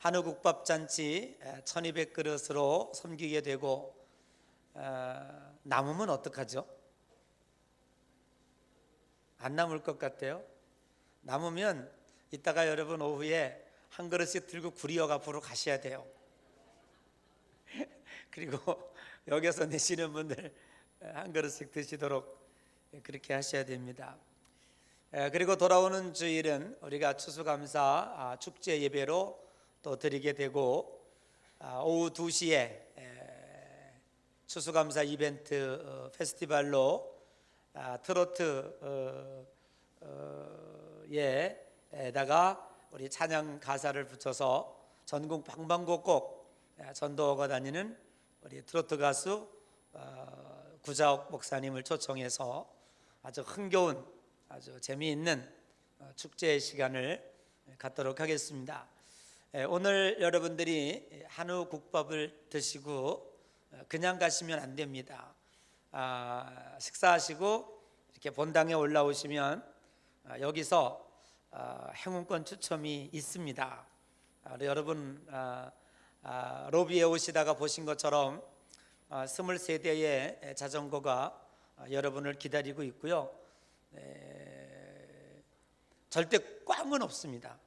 한우국밥잔치 1200그릇으로 섬기게 되고 남으면 어떡하죠? 안 남을 것 같아요. 남으면 이따가 여러분 오후에 한 그릇씩 들고 구리역 앞으로 가셔야 돼요. 그리고 여기서 내시는 분들 한 그릇씩 드시도록 그렇게 하셔야 됩니다. 그리고 돌아오는 주일은 우리가 추수감사 축제 예배로 또 드리게 되고, 오후 2시에 추수감사 이벤트 페스티벌로 트로트에다가 우리 찬양 가사를 붙여서 전국 방방곡곡 전도하고 다니는 우리 트로트 가수 구자옥 목사님을 초청해서 아주 흥겨운 아주 재미있는 축제의 시간을 갖도록 하겠습니다. 오늘 여러분들이 한우 국밥을 드시고 그냥 가시면 안 됩니다. 식사하시고 이렇게 본당에 올라오시면 여기서 행운권 추첨이 있습니다. 여러분 로비에 오시다가 보신 것처럼 23대의 자전거가 여러분을 기다리고 있고요. 절대 꽝은 없습니다.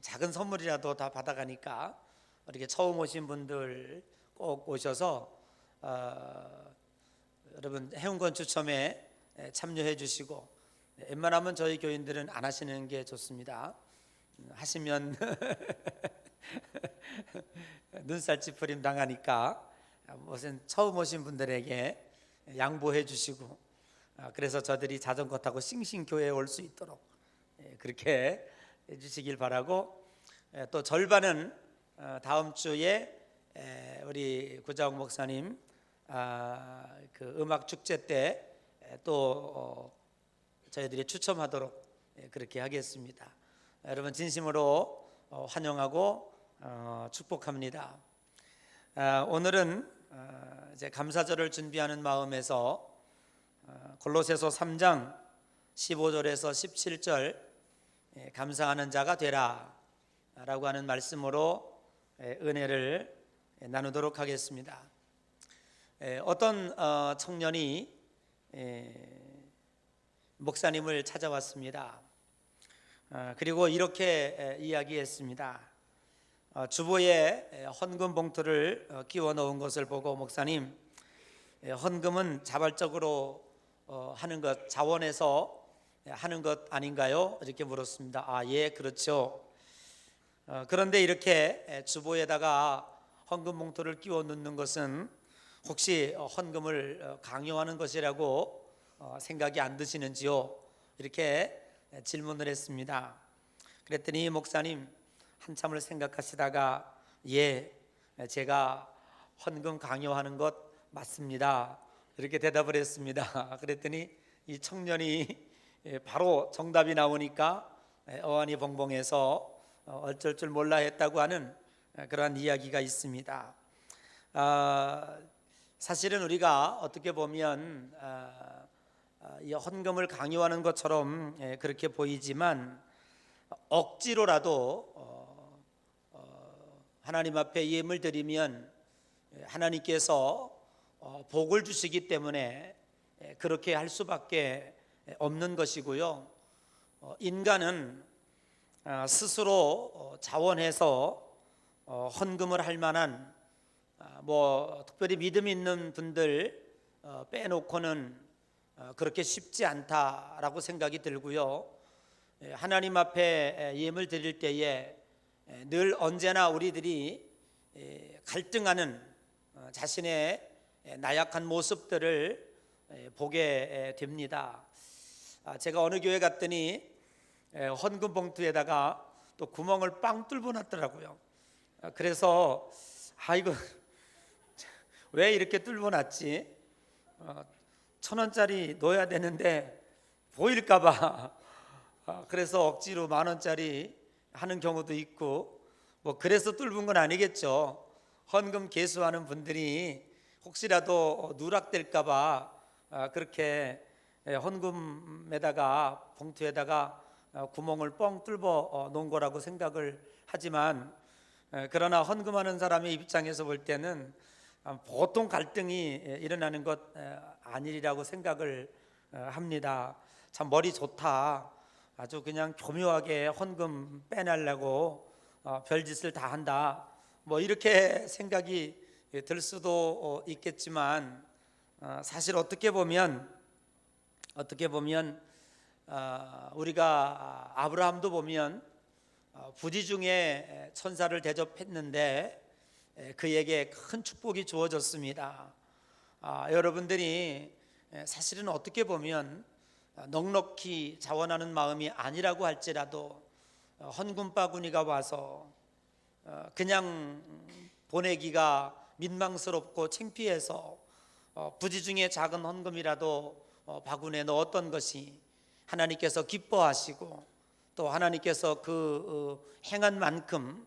작은 선물이라도 다 받아가니까 이렇게 처음 오신 분들 꼭 오셔서 여러분 행운권 추첨에 참여해 주시고, 웬만하면 저희 교인들은 안 하시는 게 좋습니다. 하시면 눈살 찌푸림 당하니까 무슨 처음 오신 분들에게 양보해 주시고, 그래서 저들이 자전거 타고 싱싱교회에 올 수 있도록 그렇게 해주시길 바라고, 또 절반은 다음 주에 우리 구자옥 목사님 그 음악 축제 때 또 저희들이 추첨하도록 그렇게 하겠습니다. 여러분 진심으로 환영하고 축복합니다. 오늘은 이제 감사절을 준비하는 마음에서 골로새서 3장 15절에서 17절 감사하는 자가 되라 라고 하는 말씀으로 은혜를 나누도록 하겠습니다. 어떤 청년이 목사님을 찾아왔습니다. 그리고 이렇게 이야기했습니다. 주보에 헌금 봉투를 끼워 넣은 것을 보고, 목사님, 헌금은 자발적으로 하는 것, 자원해서 하는 것 아닌가요? 이렇게 물었습니다. 예, 그렇죠. 그런데 이렇게 주보에다가 헌금 봉투를 끼워 넣는 것은 혹시 헌금을 강요하는 것이라고 생각이 안 드시는지요? 이렇게 질문을 했습니다. 그랬더니 목사님 한참을 생각하시다가 예, 제가 헌금 강요하는 것 맞습니다, 이렇게 대답을 했습니다. 그랬더니 이 청년이 바로 정답이 나오니까 어안이 벙벙해서 어쩔 줄 몰라 했다고 하는 그러한 이야기가 있습니다. 사실은 우리가 어떻게 보면 이 헌금을 강요하는 것처럼 그렇게 보이지만, 억지로라도 하나님 앞에 예물 드리면 하나님께서 복을 주시기 때문에 그렇게 할 수밖에 없는 것이고요. 인간은 스스로 자원해서 헌금을 할 만한, 특별히 믿음 있는 분들 빼놓고는 그렇게 쉽지 않다라고 생각이 들고요. 하나님 앞에 예물 드릴 때에 늘 언제나 우리들이 갈등하는 자신의 나약한 모습들을 보게 됩니다. 제가 어느 교회 갔더니 헌금 봉투에다가 또 구멍을 빵 뚫어 놨더라고요. 그래서 이거 왜 이렇게 뚫어 놨지? 1,000원짜리 넣어야 되는데 보일까봐 그래서 억지로 10,000원짜리 하는 경우도 있고, 그래서 뚫은 건 아니겠죠. 헌금 개수하는 분들이 혹시라도 누락될까봐 그렇게 헌금에다가 봉투에다가 구멍을 뻥 뚫어 놓은 거라고 생각을 하지만, 그러나 헌금하는 사람의 입장에서 볼 때는 보통 갈등이 일어나는 것 아니라고 생각을 합니다. 참 머리 좋다, 아주 그냥 교묘하게 헌금 빼내려고 별짓을 다 한다, 뭐 이렇게 생각이 들 수도 있겠지만, 사실 어떻게 보면 우리가 아브라함도 보면 부지 중에 천사를 대접했는데 그에게 큰 축복이 주어졌습니다. 여러분들이 사실은 어떻게 보면 넉넉히 자원하는 마음이 아니라고 할지라도 헌금 바구니가 와서 그냥 보내기가 민망스럽고 창피해서 부지 중에 작은 헌금이라도 바구니에 넣었던 것이 하나님께서 기뻐하시고, 또 하나님께서 그 행한 만큼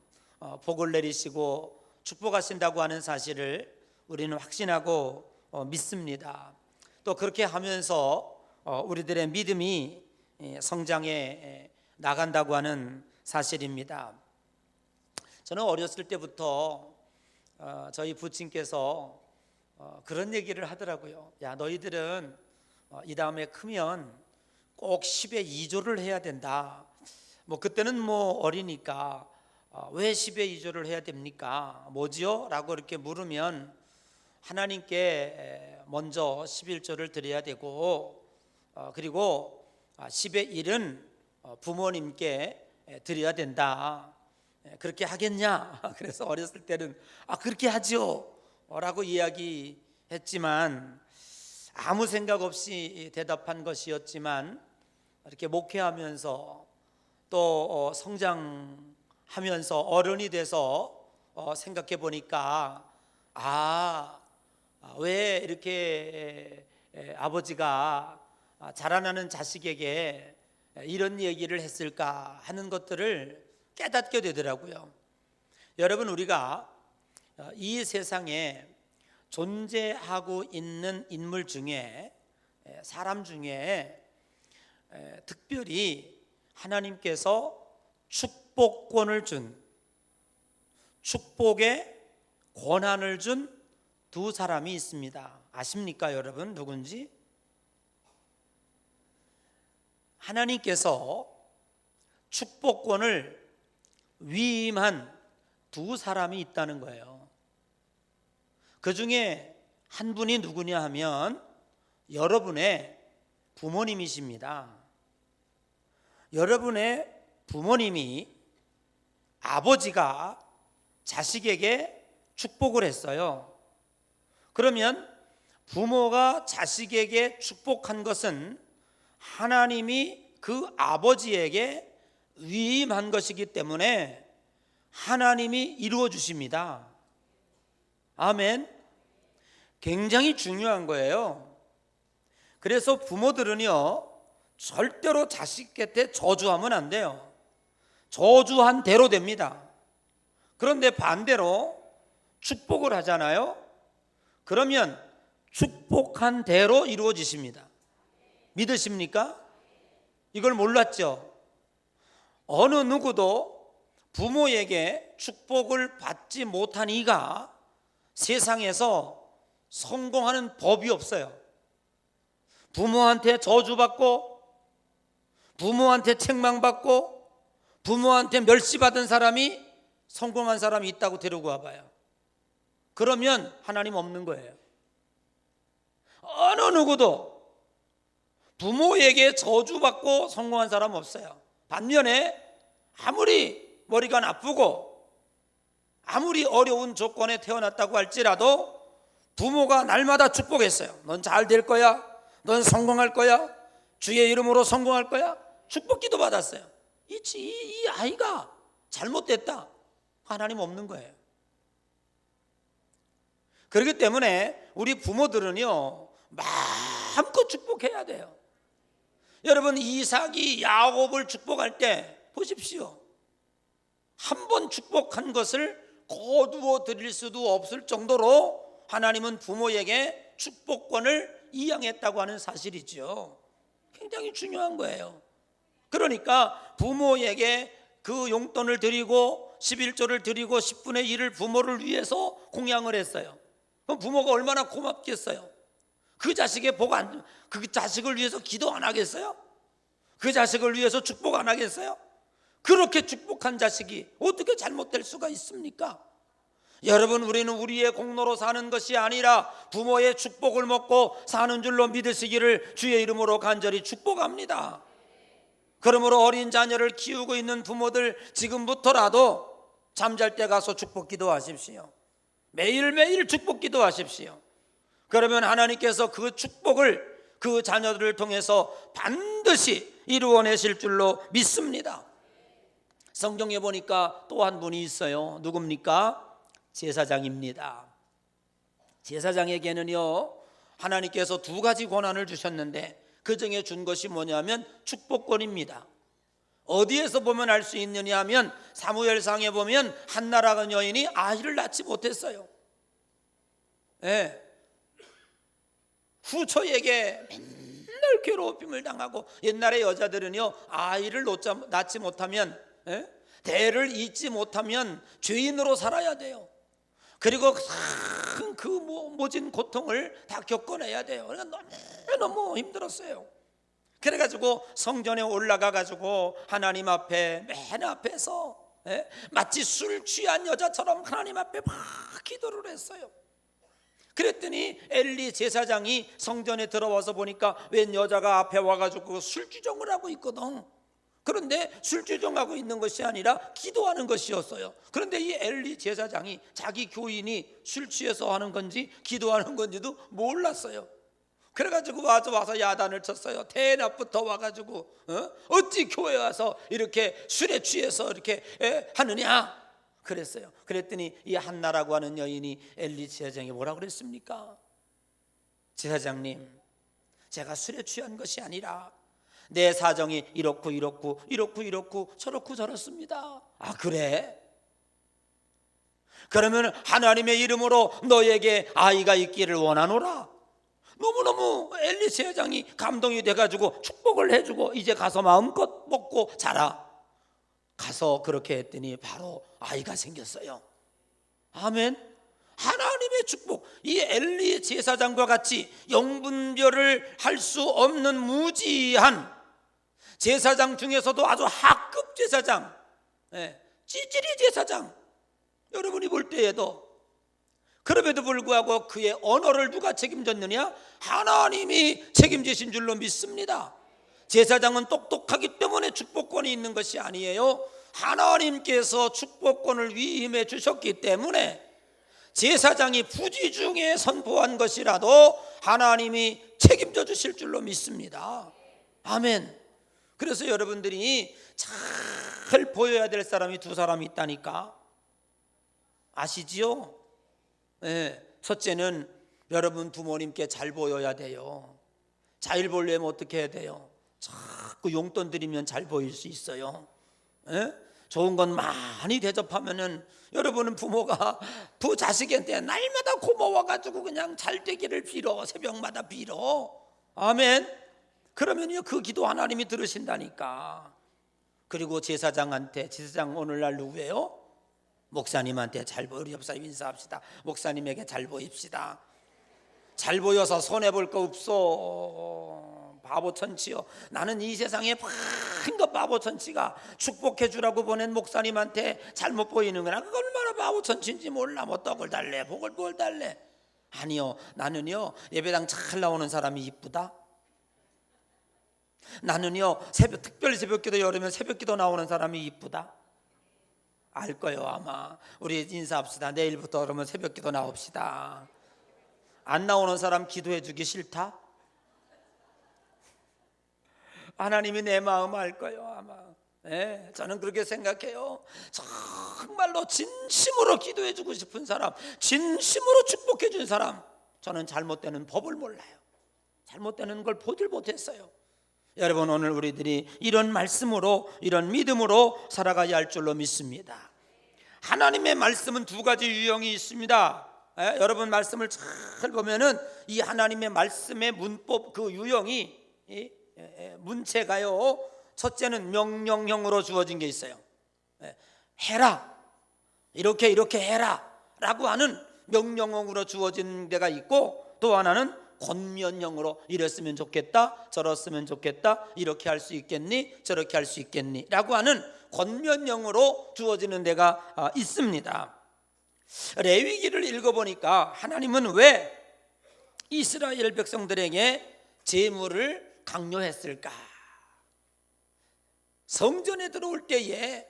복을 내리시고 축복하신다고 하는 사실을 우리는 확신하고 믿습니다. 또 그렇게 하면서 우리들의 믿음이 성장해 나간다고 하는 사실입니다. 저는 어렸을 때부터 저희 부친께서 그런 얘기를 하더라고요. 야, 너희들은 이 다음에 크면 꼭 10의 2조를 해야 된다. 뭐 그때는 뭐 어리니까 왜 10의 2조를 해야 됩니까? 뭐지요? 라고 이렇게 물으면 하나님께 먼저 11조를 드려야 되고, 그리고 10의 1은 부모님께 드려야 된다. 그렇게 하겠냐? 그래서 어렸을 때는 그렇게 하죠 라고 이야기했지만, 아무 생각 없이 대답한 것이었지만, 이렇게 목회하면서 또 성장하면서 어른이 돼서 생각해 보니까 왜 이렇게 아버지가 자라나는 자식에게 이런 얘기를 했을까 하는 것들을 깨닫게 되더라고요. 여러분, 우리가 이 세상에 존재하고 있는 인물 중에, 사람 중에 특별히 하나님께서 축복권을 준, 축복의 권한을 준 두 사람이 있습니다. 아십니까, 여러분? 누군지? 하나님께서 축복권을 위임한 두 사람이 있다는 거예요. 그 중에 한 분이 누구냐 하면 여러분의 부모님이십니다. 여러분의 부모님이, 아버지가 자식에게 축복을 했어요. 그러면 부모가 자식에게 축복한 것은 하나님이 그 아버지에게 위임한 것이기 때문에 하나님이 이루어 주십니다. 아멘. 굉장히 중요한 거예요. 그래서 부모들은요, 절대로 자식 곁에 저주하면 안 돼요. 저주한 대로 됩니다. 그런데 반대로 축복을 하잖아요. 그러면 축복한 대로 이루어지십니다. 믿으십니까? 이걸 몰랐죠? 어느 누구도 부모에게 축복을 받지 못한 이가 세상에서 성공하는 법이 없어요. 부모한테 저주받고, 부모한테 책망받고, 부모한테 멸시받은 사람이 성공한 사람이 있다고 데리고 와봐요. 그러면 하나님 없는 거예요. 어느 누구도 부모에게 저주받고 성공한 사람 없어요. 반면에 아무리 머리가 나쁘고 아무리 어려운 조건에 태어났다고 할지라도 부모가 날마다 축복했어요. 넌 잘 될 거야, 넌 성공할 거야, 주의 이름으로 성공할 거야, 축복기도 받았어요. 이 아이가 잘못됐다, 하나님 없는 거예요. 그렇기 때문에 우리 부모들은요, 마음껏 축복해야 돼요. 여러분, 이삭이 야곱을 축복할 때 보십시오. 한 번 축복한 것을 거두어 드릴 수도 없을 정도로 하나님은 부모에게 축복권을 이양했다고 하는 사실이죠. 굉장히 중요한 거예요. 그러니까 부모에게 그 용돈을 드리고 11조를 드리고 10분의 1을 부모를 위해서 공양을 했어요. 그럼 부모가 얼마나 고맙겠어요? 그 자식의 그 자식을 위해서 기도 안 하겠어요? 그 자식을 위해서 축복 안 하겠어요? 그렇게 축복한 자식이 어떻게 잘못될 수가 있습니까? 여러분, 우리는 우리의 공로로 사는 것이 아니라 부모의 축복을 먹고 사는 줄로 믿으시기를 주의 이름으로 간절히 축복합니다. 그러므로 어린 자녀를 키우고 있는 부모들, 지금부터라도 잠잘 때 가서 축복 기도하십시오. 매일매일 축복 기도하십시오. 그러면 하나님께서 그 축복을 그 자녀들을 통해서 반드시 이루어내실 줄로 믿습니다. 성경에 보니까 또 한 분이 있어요. 누굽니까? 제사장입니다. 제사장에게는요, 하나님께서 두 가지 권한을 주셨는데 그 중에 준 것이 뭐냐면 축복권입니다. 어디에서 보면 알 수 있느냐 하면 사무엘상에 보면 한나라는 여인이 아이를 낳지 못했어요. 후처에게 맨날 괴롭힘을 당하고, 옛날에 여자들은요 아이를 낳지 못하면, 대를 잇지 못하면 죄인으로 살아야 돼요. 그리고 큰 그 모진 고통을 다 겪어내야 돼요. 그러니까 너무 힘들었어요. 그래가지고 성전에 올라가가지고 하나님 앞에 맨 앞에서 마치 술 취한 여자처럼 하나님 앞에 막 기도를 했어요. 그랬더니 엘리 제사장이 성전에 들어와서 보니까 웬 여자가 앞에 와가지고 술주정을 하고 있거든. 그런데 술주정하고 있는 것이 아니라 기도하는 것이었어요. 그런데 이 엘리 제사장이 자기 교인이 술 취해서 하는 건지 기도하는 건지도 몰랐어요. 그래가지고 와서 야단을 쳤어요. 대낮부터 와가지고 어찌 교회 와서 이렇게 술에 취해서 이렇게 하느냐 그랬어요. 그랬더니 이 한나라고 하는 여인이 엘리 제사장이 뭐라 그랬습니까? 제사장님, 제가 술에 취한 것이 아니라 내 사정이 이렇고 저렇고 저렇습니다. 아, 그래? 그러면 하나님의 이름으로 너에게 아이가 있기를 원하노라. 너무너무 엘리 제사장이 감동이 돼가지고 축복을 해주고, 이제 가서 마음껏 먹고 자라. 가서 그렇게 했더니 바로 아이가 생겼어요. 아멘. 하나님의 축복. 이 엘리 제사장과 같이 영분별을 할 수 없는 무지한 제사장 중에서도 아주 하급 제사장, 찌질이 제사장, 여러분이 볼 때에도, 그럼에도 불구하고 그의 언어를 누가 책임졌느냐? 하나님이 책임지신 줄로 믿습니다. 제사장은 똑똑하기 때문에 축복권이 있는 것이 아니에요. 하나님께서 축복권을 위임해 주셨기 때문에 제사장이 부지 중에 선포한 것이라도 하나님이 책임져 주실 줄로 믿습니다. 아멘. 그래서 여러분들이 잘 보여야 될 사람이 두 사람이 있다니까. 아시지요? 첫째는 여러분 부모님께 잘 보여야 돼요. 잘 보려면 어떻게 해야 돼요? 자꾸 용돈 드리면 잘 보일 수 있어요. 좋은 건 많이 대접하면은 여러분은 부모가 자식한테 날마다 고마워가지고 그냥 잘 되기를 빌어, 새벽마다 빌어. 아멘. 그러면요 그 기도 하나님이 들으신다니까. 그리고 제사장 오늘날 누구예요? 목사님한테 잘 보이옵사 인사합시다. 목사님에게 잘 보입시다. 잘 보여서 손해볼 거 없어. 바보천치요. 나는 이 세상에 큰 거 바보천치가 축복해 주라고 보낸 목사님한테 잘못 보이는 거나, 그거 얼마나 바보천치인지 몰라. 뭐 떡을 달래, 복을 뭘 달래. 아니요, 나는요 예배당 잘 나오는 사람이 이쁘다. 나는요 특별히 새벽기도 열으면 새벽기도 나오는 사람이 이쁘다. 알 거예요 아마. 우리 인사합시다. 내일부터 그러면 새벽기도 나옵시다. 안 나오는 사람 기도해 주기 싫다? 하나님이 내 마음 알 거예요 아마. 저는 그렇게 생각해요. 정말로 진심으로 기도해 주고 싶은 사람, 진심으로 축복해 준 사람, 저는 잘못되는 법을 몰라요. 잘못되는 걸 보질 못했어요. 여러분, 오늘 우리들이 이런 말씀으로, 이런 믿음으로 살아가야 할 줄로 믿습니다. 하나님의 말씀은 두 가지 유형이 있습니다. 여러분 말씀을 잘 보면은 이 하나님의 말씀의 문법, 그 유형이 문체가요 첫째는 명령형으로 주어진 게 있어요. 해라, 이렇게 해라 라고 하는 명령형으로 주어진 데가 있고, 또 하나는 권면형으로 이랬으면 좋겠다, 저랬으면 좋겠다, 이렇게 할 수 있겠니, 저렇게 할 수 있겠니 라고 하는 권면형으로 주어지는 데가 있습니다. 레위기를 읽어보니까 하나님은 왜 이스라엘 백성들에게 제물을 강요했을까? 성전에 들어올 때에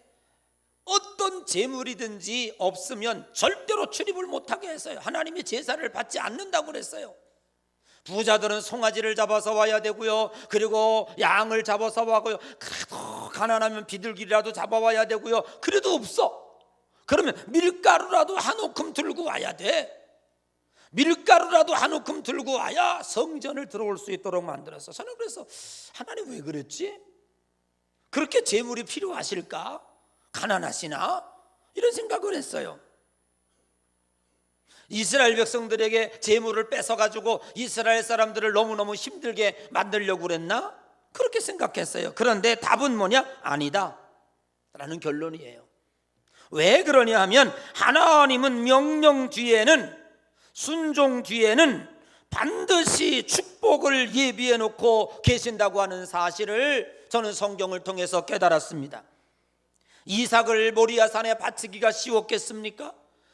어떤 제물이든지 없으면 절대로 출입을 못하게 했어요. 하나님의 제사를 받지 않는다고 그랬어요. 부자들은 송아지를 잡아서 와야 되고요, 그리고 양을 잡아서 와고요, 그래도 가난하면 비둘기라도 잡아와야 되고요. 그래도 없어. 그러면 밀가루라도 한 움큼 들고 와야 돼. 밀가루라도 한 움큼 들고 와야 성전을 들어올 수 있도록 만들었어. 저는 그래서 하나님 왜 그랬지? 그렇게 제물이 필요하실까? 가난하시나? 이런 생각을 했어요. 이스라엘 백성들에게 제물을 뺏어가지고 이스라엘 사람들을 너무너무 힘들게 만들려고 그랬나? 그렇게 생각했어요. 그런데 답은 뭐냐? 아니다 라는 결론이에요. 왜 그러냐 하면 하나님은 명령 뒤에는, 순종 뒤에는 반드시 축복을 예비해 놓고 계신다고 하는 사실을 저는 성경을 통해서 깨달았습니다. 이삭을 모리아산에 바치기가 쉬웠겠습니까?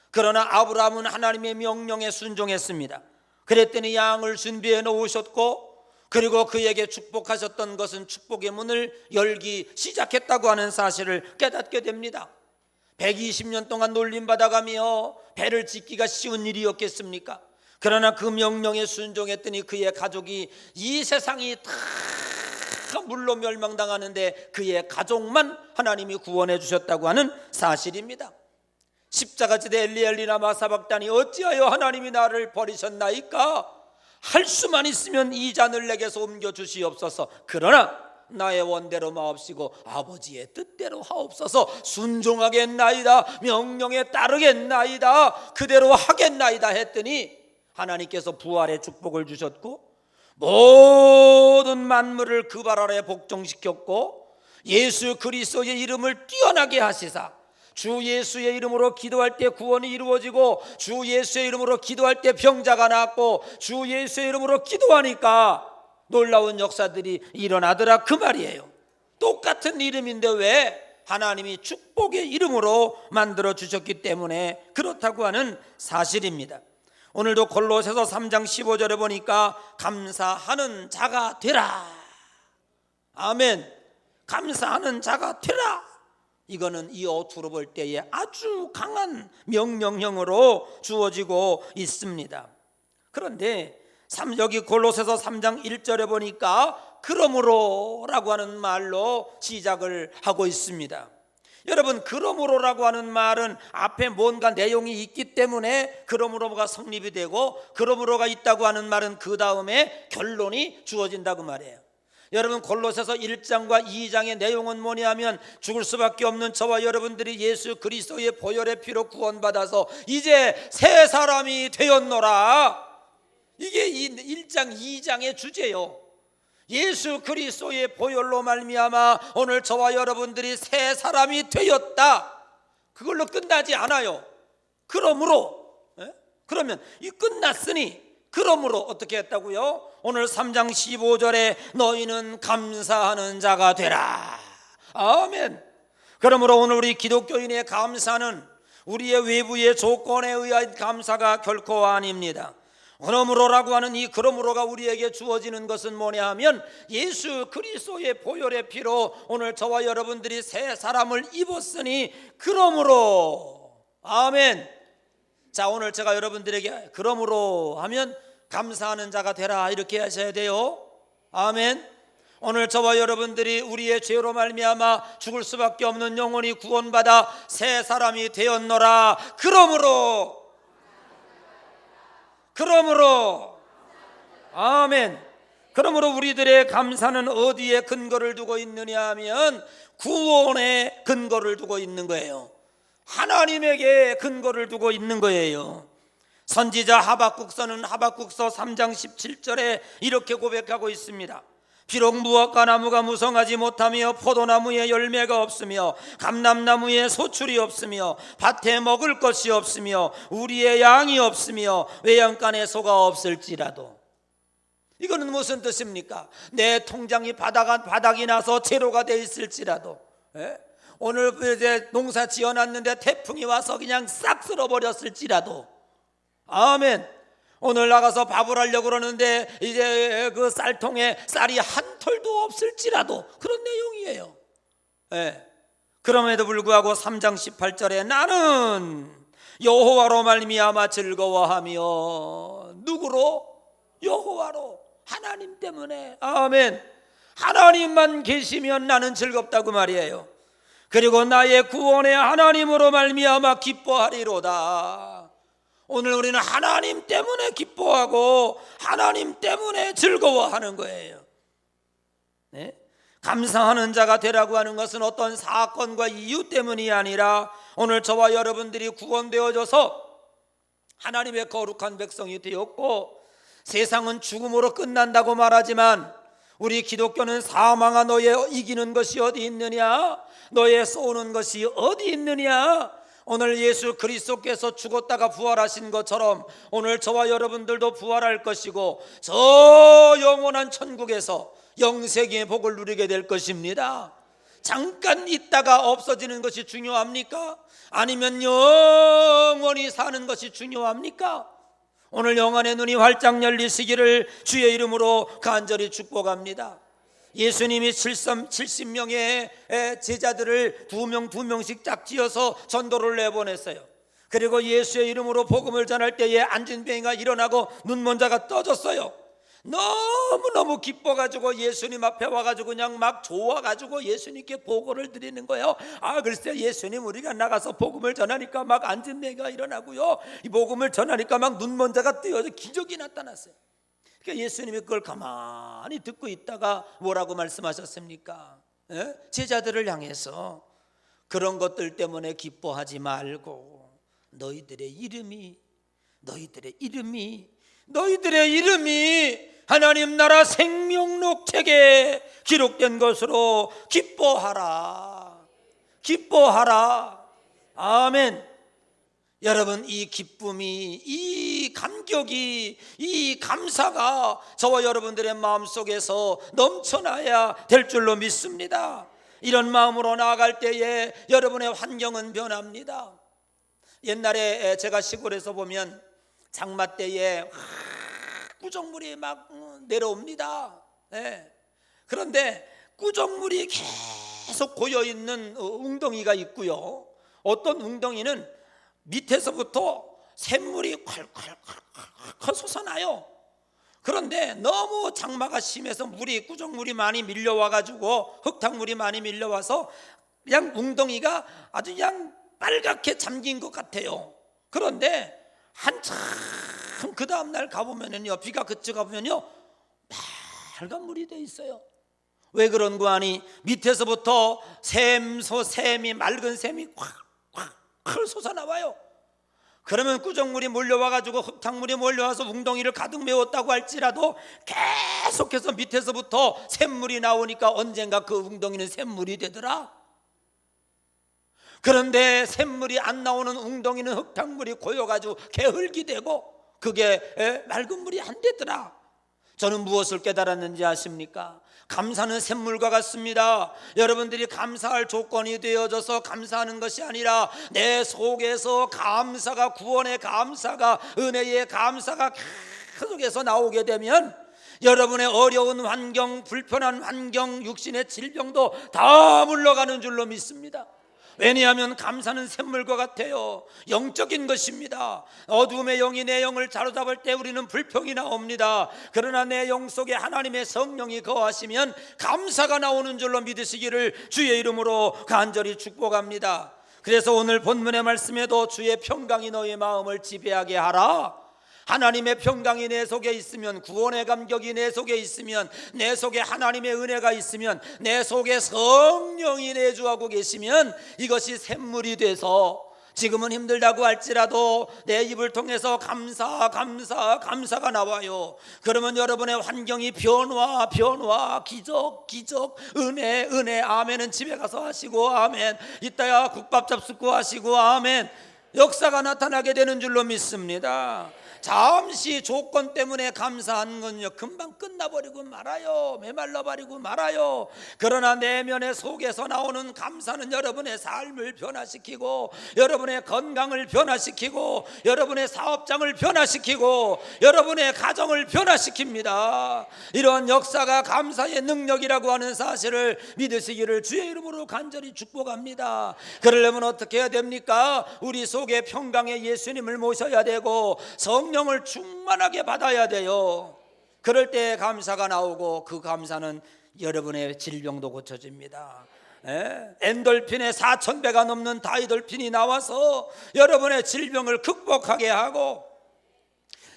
그러나 아브라함은 하나님의 명령에 순종했습니다. 그랬더니 양을 준비해 놓으셨고, 그리고 그에게 축복하셨던 것은 축복의 문을 열기 시작했다고 하는 사실을 깨닫게 됩니다. 120년 동안 놀림받아가며 배를 짓기가 쉬운 일이었겠습니까? 그러나 그 명령에 순종했더니 그의 가족이, 이 세상이 다 물로 멸망당하는데 그의 가족만 하나님이 구원해 주셨다고 하는 사실입니다. 십자가지대 엘리엘리나 마사박단이 어찌하여 하나님이 나를 버리셨나이까? 할 수만 있으면 이 잔을 내게서 옮겨 주시옵소서. 그러나 나의 원대로 마옵시고 아버지의 뜻대로 하옵소서. 순종하겠나이다, 명령에 따르겠나이다, 그대로 하겠나이다 했더니 하나님께서 부활의 축복을 주셨고, 모든 만물을 그 발 아래 복종시켰고, 예수 그리스도의 이름을 뛰어나게 하시사 주 예수의 이름으로 기도할 때 구원이 이루어지고, 주 예수의 이름으로 기도할 때 병자가 낫고, 주 예수의 이름으로 기도하니까 놀라운 역사들이 일어나더라, 그 말이에요. 똑같은 이름인데 왜? 하나님이 축복의 이름으로 만들어 주셨기 때문에 그렇다고 하는 사실입니다. 오늘도 골로새서 3장 15절에 보니까 감사하는 자가 되라. 아멘. 감사하는 자가 되라. 이거는 이 어투로 볼 때에 아주 강한 명령형으로 주어지고 있습니다. 그런데 여기 골로새서 3장 1절에 보니까 그러므로 라고 하는 말로 시작을 하고 있습니다. 여러분, 그러므로라고 하는 말은 앞에 뭔가 내용이 있기 때문에 그러므로가 성립이 되고, 그러므로가 있다고 하는 말은 그 다음에 결론이 주어진다고 말이에요. 여러분, 골로새서 1장과 2장의 내용은 뭐냐면, 죽을 수밖에 없는 저와 여러분들이 예수 그리스도의 보혈의 피로 구원받아서 이제 새 사람이 되었노라. 이게 1장 2장의 주제요. 예수 그리스도의 보혈로 말미암아 오늘 저와 여러분들이 새 사람이 되었다. 그걸로 끝나지 않아요. 그러므로, 그러면 이 끝났으니 그러므로 어떻게 했다고요? 오늘 3장 15절에 너희는 감사하는 자가 되라. 아멘. 그러므로 오늘 우리 기독교인의 감사는 우리의 외부의 조건에 의한 감사가 결코 아닙니다. 그러므로라고 하는 이 그러므로가 우리에게 주어지는 것은 뭐냐 하면, 예수 그리스도의 보혈의 피로 오늘 저와 여러분들이 새 사람을 입었으니 그러므로. 아멘. 자, 오늘 제가 여러분들에게 그러므로 하면 감사하는 자가 되라 이렇게 하셔야 돼요. 아멘. 오늘 저와 여러분들이 우리의 죄로 말미암아 죽을 수밖에 없는 영혼이 구원받아 새 사람이 되었노라. 그러므로 아멘. 그러므로 우리들의 감사는 어디에 근거를 두고 있느냐 하면 구원에 근거를 두고 있는 거예요. 하나님에게 근거를 두고 있는 거예요. 선지자 하박국서는 하박국서 3장 17절에 이렇게 고백하고 있습니다. 비록 무화과 나무가 무성하지 못하며 포도나무에 열매가 없으며 감람나무에 소출이 없으며 밭에 먹을 것이 없으며 우리의 양이 없으며 외양간에 소가 없을지라도. 이거는 무슨 뜻입니까? 내 통장이 바닥이 나서 제로가 돼 있을지라도, 오늘 이제 농사 지어놨는데 태풍이 와서 그냥 싹 쓸어버렸을지라도, 아멘. 오늘 나가서 밥을 하려고 그러는데 이제 그 쌀통에 쌀이 한 톨도 없을지라도, 그런 내용이에요. 그럼에도 불구하고 3장 18절에 나는 여호와로 말미암아 즐거워하며, 누구로? 여호와로, 하나님 때문에. 아멘. 하나님만 계시면 나는 즐겁다고 말이에요. 그리고 나의 구원의 하나님으로 말미암아 기뻐하리로다. 오늘 우리는 하나님 때문에 기뻐하고 하나님 때문에 즐거워하는 거예요. 감사하는 자가 되라고 하는 것은 어떤 사건과 이유 때문이 아니라 오늘 저와 여러분들이 구원되어져서 하나님의 거룩한 백성이 되었고, 세상은 죽음으로 끝난다고 말하지만 우리 기독교는 사망아 너의 이기는 것이 어디 있느냐, 너의 쏘는 것이 어디 있느냐. 오늘 예수 그리스도께서 죽었다가 부활하신 것처럼 오늘 저와 여러분들도 부활할 것이고 저 영원한 천국에서 영생의 복을 누리게 될 것입니다. 잠깐 있다가 없어지는 것이 중요합니까? 아니면 영원히 사는 것이 중요합니까? 오늘 영안의 눈이 활짝 열리시기를 주의 이름으로 간절히 축복합니다. 예수님이 70명의 제자들을 두 명씩 짝지어서 전도를 내보냈어요. 그리고 예수의 이름으로 복음을 전할 때에 앉은 병이가 일어나고 눈먼 자가 떠졌어요. 너무너무 기뻐가지고 예수님 앞에 와가지고 그냥 막 좋아가지고 예수님께 보고를 드리는 거예요. 글쎄 예수님, 우리가 나가서 복음을 전하니까 막 앉은 병이가 일어나고요, 이 복음을 전하니까 막 눈먼 자가 뜨여서 기적이 나타났어요. 그러니까 예수님이 그걸 가만히 듣고 있다가 뭐라고 말씀하셨습니까? 제자들을 향해서 그런 것들 때문에 기뻐하지 말고 너희들의 이름이 하나님 나라 생명록 책에 기록된 것으로 기뻐하라. 아멘. 여러분, 이 기쁨이, 이 감격이, 이 감사가 저와 여러분들의 마음속에서 넘쳐나야 될 줄로 믿습니다. 이런 마음으로 나아갈 때에 여러분의 환경은 변합니다. 옛날에 제가 시골에서 보면 장마 때에 꾸정물이 막 내려옵니다. 그런데 꾸정물이 계속 고여있는 웅덩이가 있고요, 어떤 웅덩이는 밑에서부터 샘물이 콸콸콸콸 솟아나요. 그런데 너무 장마가 심해서 꾸정물이 많이 밀려와가지고, 흙탕물이 많이 밀려와서 그냥 웅덩이가 아주 그냥 빨갛게 잠긴 것 같아요. 그런데 한참 그 다음날 가보면요, 비가 그쳐 가보면요, 빨간 물이 돼 있어요. 왜 그런 거 아니? 밑에서부터 샘이 맑은 샘이 콱콱 솟아나와요. 그러면 꾸정물이 몰려와가지고 흙탕물이 몰려와서 웅덩이를 가득 메웠다고 할지라도 계속해서 밑에서부터 샘물이 나오니까 언젠가 그 웅덩이는 샘물이 되더라. 그런데 샘물이 안 나오는 웅덩이는 흙탕물이 고여가지고 개흙이 되고 그게 맑은 물이 안 되더라. 저는 무엇을 깨달았는지 아십니까? 감사는 샘물과 같습니다. 여러분들이 감사할 조건이 되어져서 감사하는 것이 아니라 내 속에서 감사가, 구원의 감사가, 은혜의 감사가 계속해서 나오게 되면 여러분의 어려운 환경, 불편한 환경, 육신의 질병도 다 물러가는 줄로 믿습니다. 왜냐하면 감사는 샘물과 같아요. 영적인 것입니다. 어둠의 영이 내 영을 사로잡을 때 우리는 불평이 나옵니다. 그러나 내 영 속에 하나님의 성령이 거하시면 감사가 나오는 줄로 믿으시기를 주의 이름으로 간절히 축복합니다. 그래서 오늘 본문의 말씀에도 주의 평강이 너의 마음을 지배하게 하라. 하나님의 평강이 내 속에 있으면, 구원의 감격이 내 속에 있으면, 내 속에 하나님의 은혜가 있으면, 내 속에 성령이 내주하고 계시면 이것이 샘물이 돼서 지금은 힘들다고 할지라도 내 입을 통해서 감사가 나와요. 그러면 여러분의 환경이 변화, 기적, 은혜, 아멘은 집에 가서 하시고, 아멘, 이따야 국밥 잡숫고 하시고, 아멘, 역사가 나타나게 되는 줄로 믿습니다. 잠시 조건 때문에 감사하는 건요 금방 끝나버리고 말아요. 메말라버리고 말아요. 그러나 내면의 속에서 나오는 감사는 여러분의 삶을 변화시키고, 여러분의 건강을 변화시키고, 여러분의 사업장을 변화시키고, 여러분의 가정을 변화시킵니다. 이런 역사가 감사의 능력이라고 하는 사실을 믿으시기를 주의 이름으로 간절히 축복합니다. 그러려면 어떻게 해야 됩니까? 우리 속에 평강의 예수님을 모셔야 되고 성령을 충만하게 받아야 돼요. 그럴 때 감사가 나오고, 그 감사는 여러분의 질병도 고쳐집니다. 엔돌핀의 4,000배가 넘는 다이돌핀이 나와서 여러분의 질병을 극복하게 하고,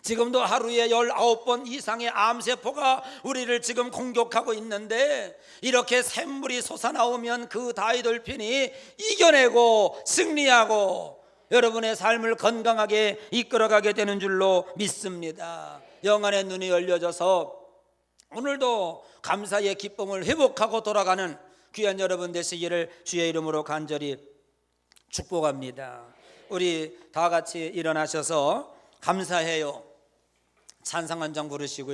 지금도 하루에 19번 이상의 암세포가 우리를 지금 공격하고 있는데, 이렇게 샘물이 솟아나오면 그 다이돌핀이 이겨내고 승리하고 여러분의 삶을 건강하게 이끌어가게 되는 줄로 믿습니다. 영안의 눈이 열려져서 오늘도 감사의 기쁨을 회복하고 돌아가는 귀한 여러분 되시기를 주의 이름으로 간절히 축복합니다. 우리 다 같이 일어나셔서 감사해요 찬송 한 장 부르시고요.